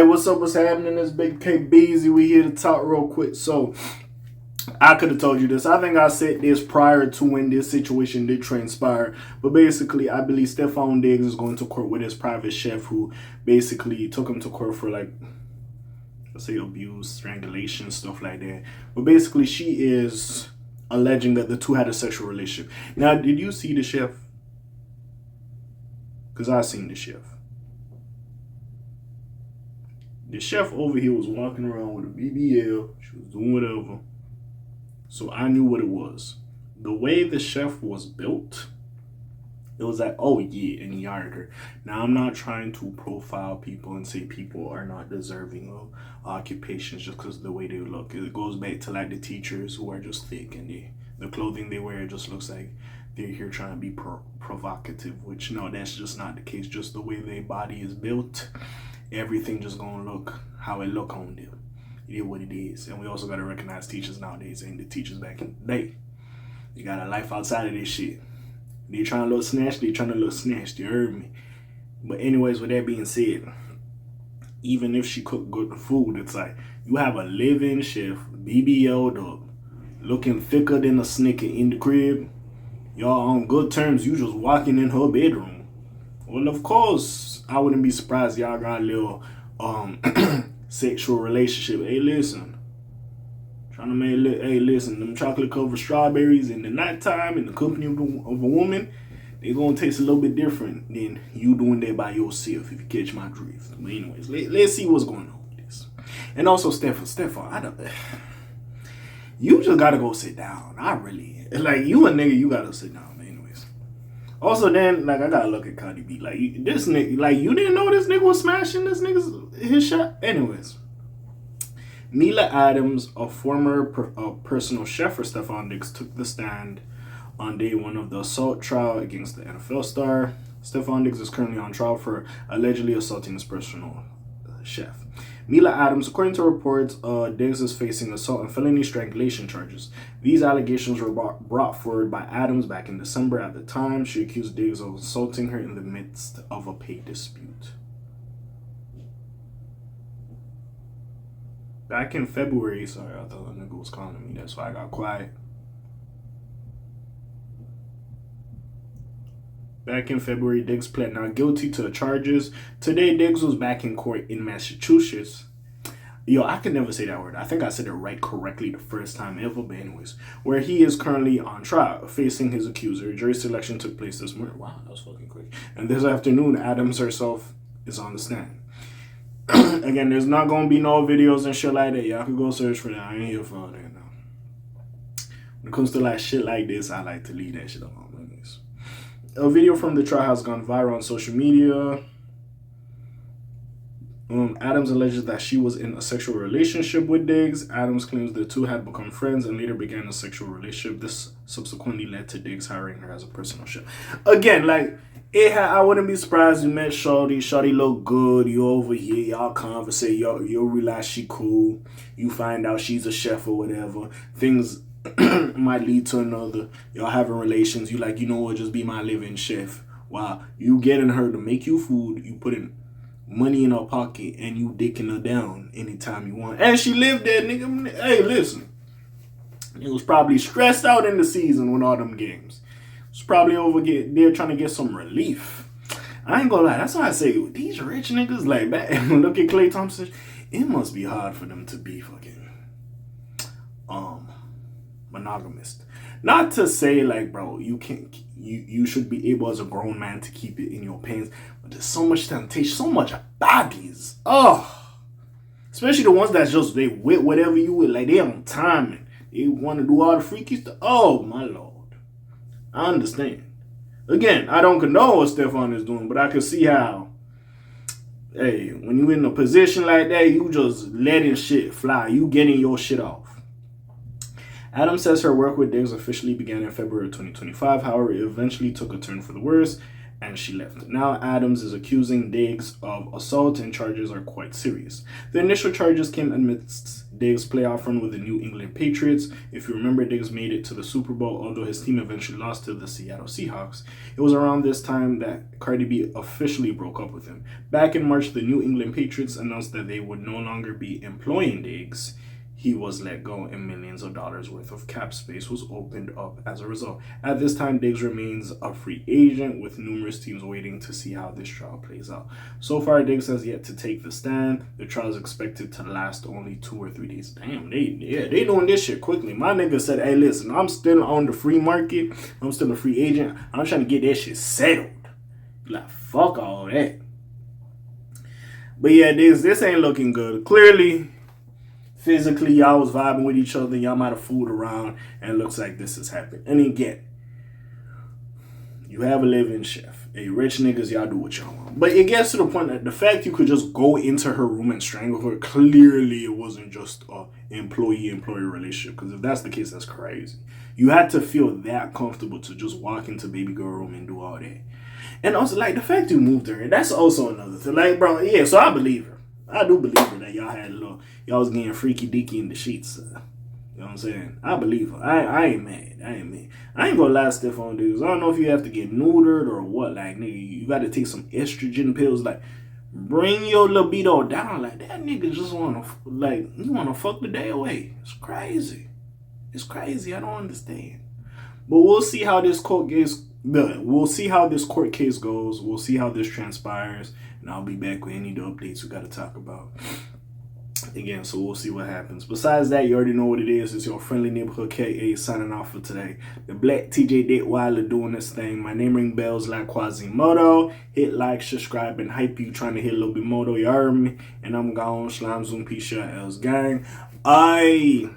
Alright, what's up? What's happening? It's Big K Beezy. We here to talk real quick. So, I could have told you this. I think I said this prior to when this situation did transpire. But basically, I believe Stefon Diggs is going to court with his private chef who basically took him to court for, like, let's say abuse, strangulation, stuff like that. But basically, she is alleging that the two had a sexual relationship. Now, did you see the chef? Because I seen the chef. The chef over here was walking around with a BBL. She was doing whatever. So I knew what it was. The way the chef was built, it was like, oh yeah, and he hired her. Now, I'm not trying to profile people and say people are not deserving of occupations just because of the way they look. It goes back to like the teachers who are just thick and the clothing they wear just looks like they're here trying to be provocative, which no, that's just not the case. Just the way their body is built, everything just gonna look how it look on them. It is what it is. And we also gotta recognize teachers nowadays ain't the teachers back in the day. They got a life outside of this shit. They trying to look snatched, you heard me. But anyways, with that being said, even if she cooked good food, it's like you have a living chef, BBL'd up, looking thicker than a snicker in the crib. Y'all on good terms, you just walking in her bedroom. Well, of course, I wouldn't be surprised y'all got a little sexual relationship. Hey, listen. Trying to make hey, listen, them chocolate covered strawberries in the nighttime in the company of a woman, they gonna taste a little bit different than you doing that by yourself, if you catch my drift. But anyways, let's see what's going on with this. And also, Stefon, you just gotta go sit down. I really, like, you a nigga, you gotta sit down. But anyways. Also, then, like, I gotta look at Cardi B. Like, this nigga, like, you didn't know this nigga was smashing his shot? Anyways. Mila Adams, a former personal chef for Stefon Diggs, took the stand on day one of the assault trial against the NFL star. Stefon Diggs is currently on trial for allegedly assaulting his personal chef. Mila Adams, according to reports, Diggs is facing assault and felony strangulation charges. These allegations were brought forward by Adams back in December. At the time, she accused Diggs of assaulting her in the midst of a pay dispute. Back in February, sorry, I thought that nigga was calling me. That's why I got quiet. Back in February, Diggs pled not guilty to the charges. Today, Diggs was back in court in Massachusetts. Yo, I could never say that word. I think I said it right correctly the first time ever, but anyways. Where he is currently on trial, facing his accuser. Jury selection took place this morning. Wow, that was fucking quick. And this afternoon, Adams herself is on the stand. Again, there's not gonna be no videos and shit like that. Y'all can go search for that. I ain't here for all that now. When it comes to like shit like this, I like to leave that shit alone. A video from the trial has gone viral on social media. Adams alleges that she was in a sexual relationship with Diggs. Adams claims the two had become friends and later began a sexual relationship. This subsequently led to Diggs hiring her as a personal chef. Again, like, I wouldn't be surprised you met Shorty. Shorty look good. You over here. Y'all conversate. You'll realize she cool. You find out she's a chef or whatever. Things might lead to another. Y'all having relations. You like, you know what? Just be my living chef. Wow. You getting her to make you food. You putting money in her pocket and you dicking her down anytime you want. And she lived there, nigga. Hey, listen. It was probably stressed out in the season with all them games. It's probably they're trying to get some relief. I ain't gonna lie, that's why I say these rich niggas, like, back look at Klay Thompson. It must be hard for them to be fucking monogamous. Not to say like, bro, you should be able as a grown man to keep it in your pants, but there's so much temptation, so much baddies. Oh, especially the ones that's just they with whatever you with, like they on timing. They want to do all the freaky stuff. Oh my lord. I understand. Again, I don't condone what Stefon is doing, but I can see how, hey, when you in a position like that, you just letting shit fly. You getting your shit off. Adams says her work with Diggs officially began in February 2025. However, it eventually took a turn for the worse and she left. Now Adams is accusing Diggs of assault, and charges are quite serious. The initial charges came amidst Diggs' playoff run with the New England Patriots. If you remember, Diggs made it to the Super Bowl, although his team eventually lost to the Seattle Seahawks. It was around this time that Cardi B officially broke up with him. Back in March, the New England Patriots announced that they would no longer be employing Diggs. He was let go, and millions of dollars worth of cap space was opened up as a result. At this time, Diggs remains a free agent, with numerous teams waiting to see how this trial plays out. So far, Diggs has yet to take the stand. The trial is expected to last only 2 or 3 days. Damn, they doing this shit quickly. My nigga said, hey, listen, I'm still on the free market. I'm still a free agent. I'm trying to get that shit settled. Like, fuck all that. But yeah, this ain't looking good. Clearly, physically, y'all was vibing with each other. Y'all might have fooled around, and it looks like this has happened. And again, you have a living chef. Hey, rich niggas, y'all do what y'all want. But it gets to the point that the fact you could just go into her room and strangle her, clearly it wasn't just a employee-employee relationship. Because if that's the case, that's crazy. You had to feel that comfortable to just walk into baby girl room and do all that. And also, like, the fact you moved her, that's also another thing. Like, bro, yeah, so I believe her. I do believe her that y'all had a little, y'all was getting freaky deaky in the sheets. You know what I'm saying? I believe her. I ain't mad. I ain't gonna lie, Stefon, dudes. I don't know if you have to get neutered or what. Like, nigga, you got to take some estrogen pills. Like, bring your libido down. Like, that nigga just wanna, like, you wanna fuck the day away. It's crazy. It's crazy. I don't understand. But we'll see how this court case. We'll see how this court case goes. We'll see how this transpires. And I'll be back with any of the updates we got to talk about. Again, so we'll see what happens. Besides that, you already know what it is. It's your friendly neighborhood K.A. signing off for today. The Black TJ Detweiler doing this thing. My name ring bells like Quasimodo. Hit like, subscribe, and hype you trying to hit a little bit more. You heard me. And I'm gone. Slime Zoom P-Shot Els Gang. Aye.